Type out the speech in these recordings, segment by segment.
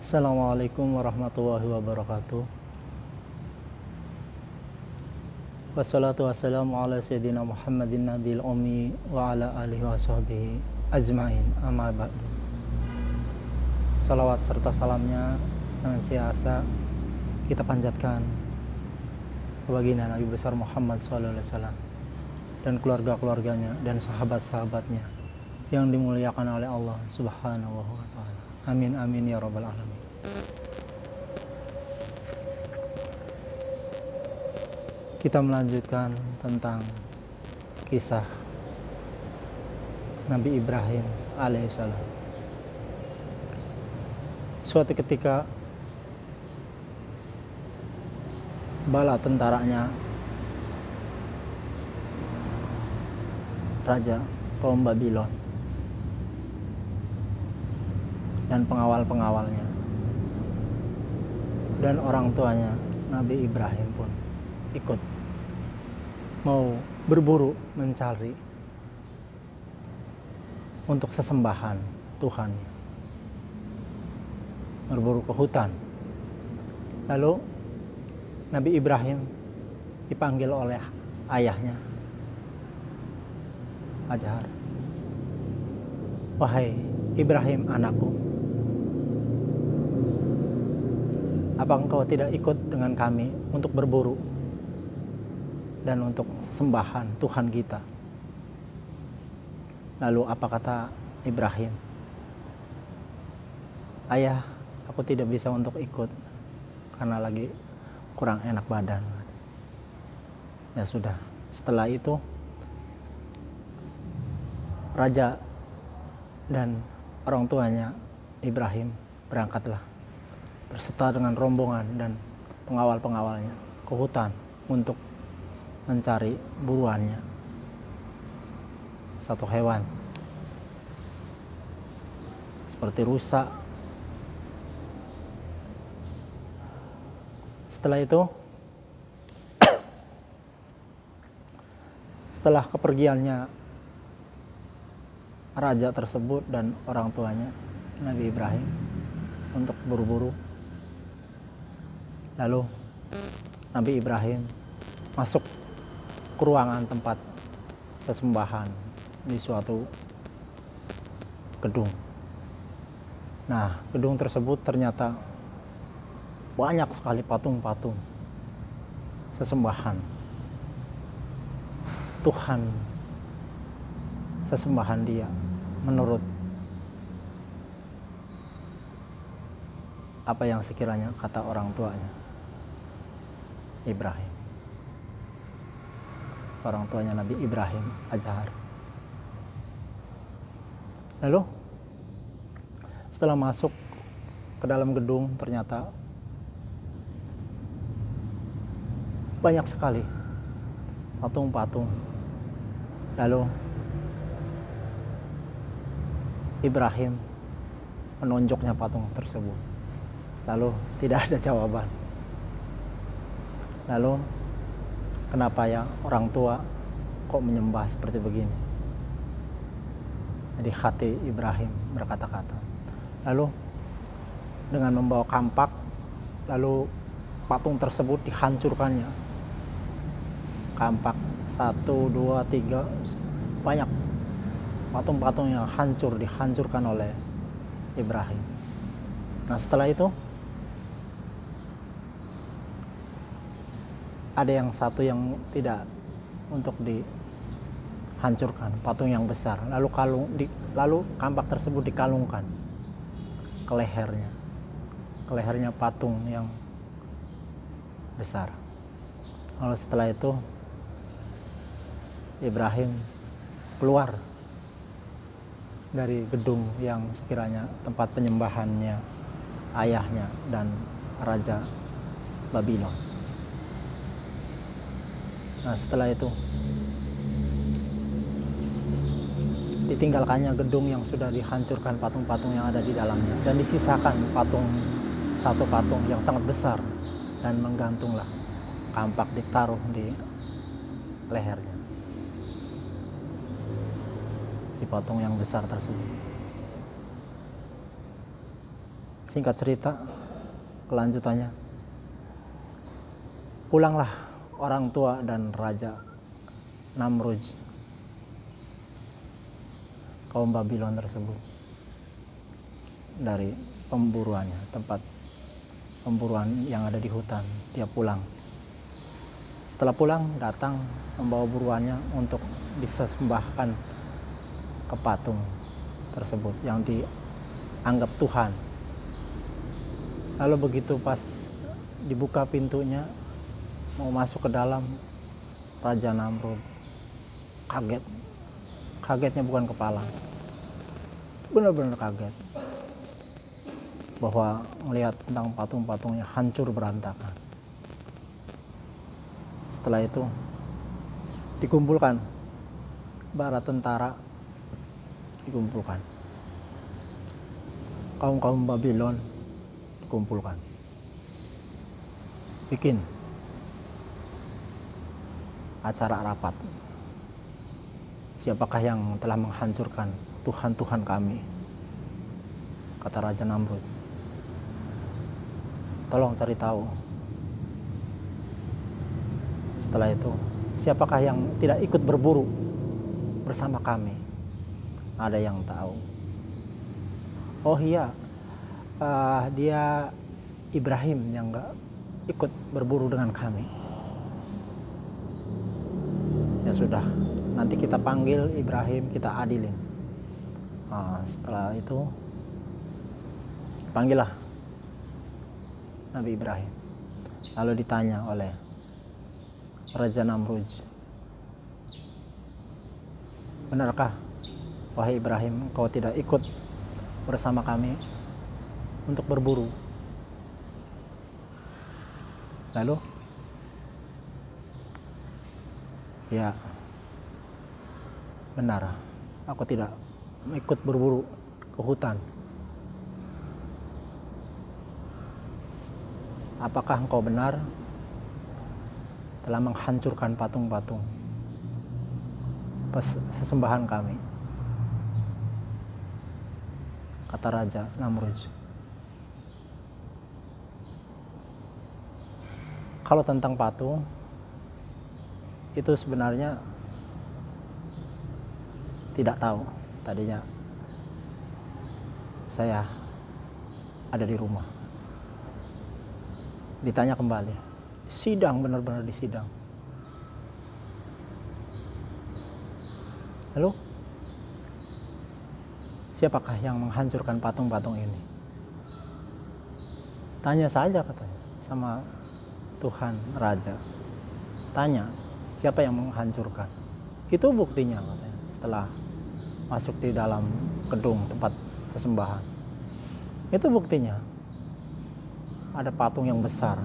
Assalamualaikum warahmatullahi wabarakatuh. Wassalatu wassalamu ala sayyidina Muhammadin nabil ummi wa ala alihi wa sahbihi ajmain, amma ba'du. Salawat serta salamnya senantiasa kita panjatkan baginda Nabi besar Muhammad SAW dan keluarga-keluarganya dan sahabat-sahabatnya yang dimuliakan oleh Allah Subhanahu wa ta'ala. Amin amin ya rabbal alamin. Kita melanjutkan tentang kisah Nabi Ibrahim alaihissalam. Suatu ketika bala tentaranya raja kaum Babylon dan pengawal-pengawalnya dan orang tuanya Nabi Ibrahim pun ikut mau berburu mencari untuk sesembahan Tuhan, berburu ke hutan. Lalu Nabi Ibrahim dipanggil oleh ayahnya, Hajar. Wahai Ibrahim anakku, apa engkau tidak ikut dengan kami untuk berburu dan untuk sembahan Tuhan kita? Lalu apa kata Ibrahim? Ayah, aku tidak bisa untuk ikut karena lagi kurang enak badan. Ya sudah, setelah itu raja dan orang tuanya Ibrahim berangkatlah berserta dengan rombongan dan pengawal-pengawalnya ke hutan untuk mencari buruannya, satu hewan seperti rusa. Setelah itu, setelah kepergiannya raja tersebut dan orang tuanya Nabi Ibrahim untuk buru-buru, lalu Nabi Ibrahim masuk ke ruangan tempat sesembahan di suatu gedung. Nah, gedung tersebut ternyata banyak sekali patung-patung sesembahan Tuhan, sesembahan dia menurut apa yang sekiranya kata orang tuanya Ibrahim, orang tuanya Nabi Ibrahim Azhar. Lalu setelah masuk ke dalam gedung, ternyata banyak sekali patung-patung. Lalu Ibrahim menunjuknya patung tersebut, lalu tidak ada jawaban. Lalu kenapa ya orang tua kok menyembah seperti begini? Jadi hati Ibrahim berkata-kata. Lalu dengan membawa kampak, lalu patung tersebut dihancurkannya. Kampak 1, 2, 3, banyak patung-patung yang dihancurkan oleh Ibrahim. Nah, setelah itu ada yang satu yang tidak untuk dihancurkan, patung yang besar. Lalu kampak tersebut dikalungkan ke lehernya patung yang besar. Lalu setelah itu Ibrahim keluar dari gedung yang sekiranya tempat penyembahannya ayahnya dan Raja Babylon. Nah, setelah itu ditinggalkannya gedung yang sudah dihancurkan patung-patung yang ada di dalamnya, dan disisakan satu patung yang sangat besar, dan menggantunglah kampak ditaruh di lehernya si patung yang besar tersebut. Singkat cerita, kelanjutannya, pulanglah orang tua dan raja Namrud, kaum Babylon tersebut, dari pemburuannya, tempat pemburuan yang ada di hutan. Dia pulang. Setelah pulang, datang membawa buruannya untuk disembahkan ke patung tersebut yang dianggap Tuhan. Lalu begitu pas dibuka pintunya mau masuk ke dalam, Raja Namrud kaget. Kagetnya bukan kepala, benar-benar kaget bahwa melihat tentang patung-patungnya hancur berantakan. Setelah itu dikumpulkan bala tentara, dikumpulkan kaum-kaum Babylon, dikumpulkan, bikin acara rapat. Siapakah yang telah menghancurkan Tuhan-Tuhan kami? Kata Raja Namrud. Tolong cari tahu. Setelah itu, siapakah yang tidak ikut berburu bersama kami? Ada yang tahu. Oh iya, dia Ibrahim yang nggak ikut berburu dengan kami. Ya sudah, nanti kita panggil Ibrahim, kita adilin. Setelah itu, panggillah Nabi Ibrahim. Lalu ditanya oleh Raja Namrud, benarkah wahai Ibrahim, kau tidak ikut bersama kami untuk berburu? Lalu, ya benar, aku tidak ikut berburu ke hutan. Apakah engkau benar telah menghancurkan patung-patung sesembahan kami? Kata Raja Namrud. Kalau tentang patung, itu sebenarnya tidak tahu. Tadinya saya ada di rumah. Ditanya kembali, sidang, benar-benar disidang. Lalu, siapakah yang menghancurkan patung-patung ini? Tanya saja katanya sama Tuhan Raja. Tanya, siapa yang menghancurkan? Itu buktinya katanya. Setelah masuk di dalam gedung tempat sesembahan, itu buktinya. Ada patung yang besar.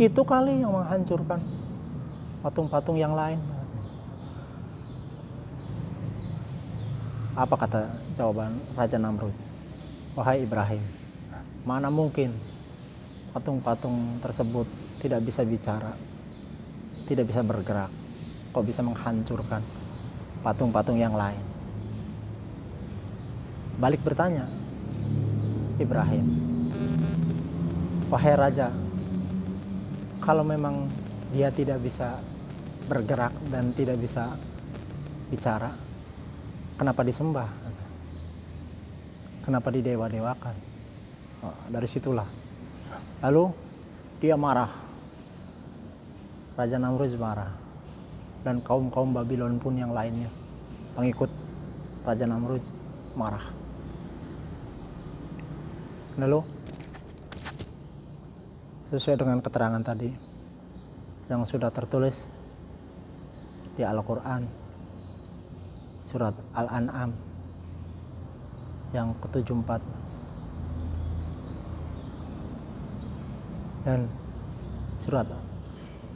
Itu kali yang menghancurkan patung-patung yang lain. Apa kata jawaban Raja Namrud? Wahai Ibrahim, mana mungkin patung-patung tersebut tidak bisa bicara, tidak bisa bergerak. Kau bisa menghancurkan patung-patung yang lain. Balik bertanya Ibrahim, wahai Raja, kalau memang dia tidak bisa bergerak dan tidak bisa bicara, kenapa disembah? Kenapa didewa-dewakan? Dari situlah. Lalu dia marah. Raja Namrud marah. Dan kaum-kaum Babylon pun yang lainnya, pengikut Raja Namrud, marah. Lalu, sesuai dengan keterangan tadi yang sudah tertulis di Al-Quran, surat Al-An'am yang ke-74 dan surat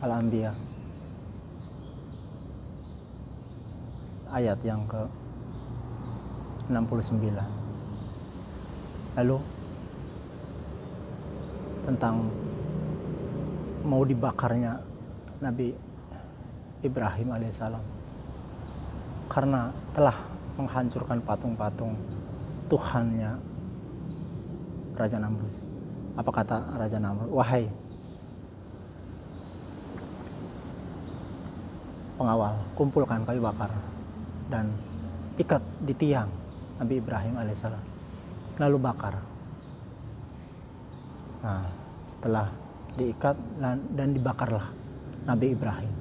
Al-Anbiya ayat yang ke-69. Lalu tentang mau dibakarnya Nabi Ibrahim alaihissalam karena telah menghancurkan patung-patung Tuhannya Raja Namrud. Apa kata Raja Namrud? Wahai pengawal, kumpulkan kayu bakar dan ikat di tiang Nabi Ibrahim alaihissalam, lalu bakar. Nah, setelah diikat dan dibakarlah Nabi Ibrahim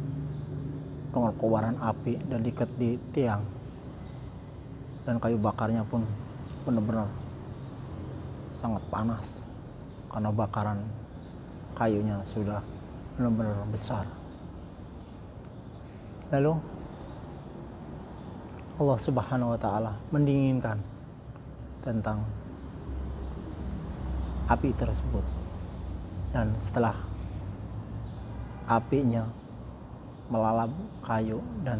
dengan kobaran api dan diikat di tiang, dan kayu bakarnya pun benar-benar sangat panas karena bakaran kayunya sudah benar-benar besar. Lalu Allah Subhanahu wa Ta'ala mendinginkan tentang api tersebut, dan setelah apinya melalap kayu dan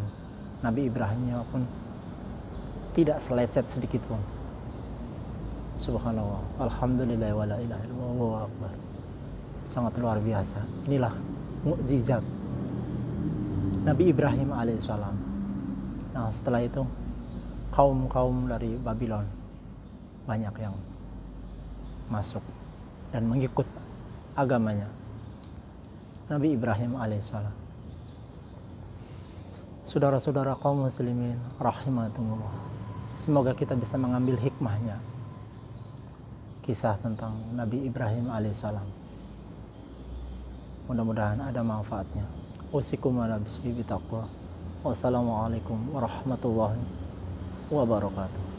Nabi Ibrahimnya pun tidak selecet sedikit pun. Subhanallah, alhamdulillah, wa la ilaha illallah, Allahu akbar. Sangat luar biasa. Inilah mukjizat Nabi Ibrahim alaihissalam. Nah, setelah itu kaum-kaum dari Babylon banyak yang masuk dan mengikut agamanya Nabi Ibrahim alaihissalam. Saudara-saudara kaum muslimin rahimakumullah, semoga kita bisa mengambil hikmahnya kisah tentang Nabi Ibrahim alaihissalam. Mudah-mudahan ada manfaatnya. Usikum ala bismi bitaqwa. Wassalamualaikum warahmatullahi wabarakatuh.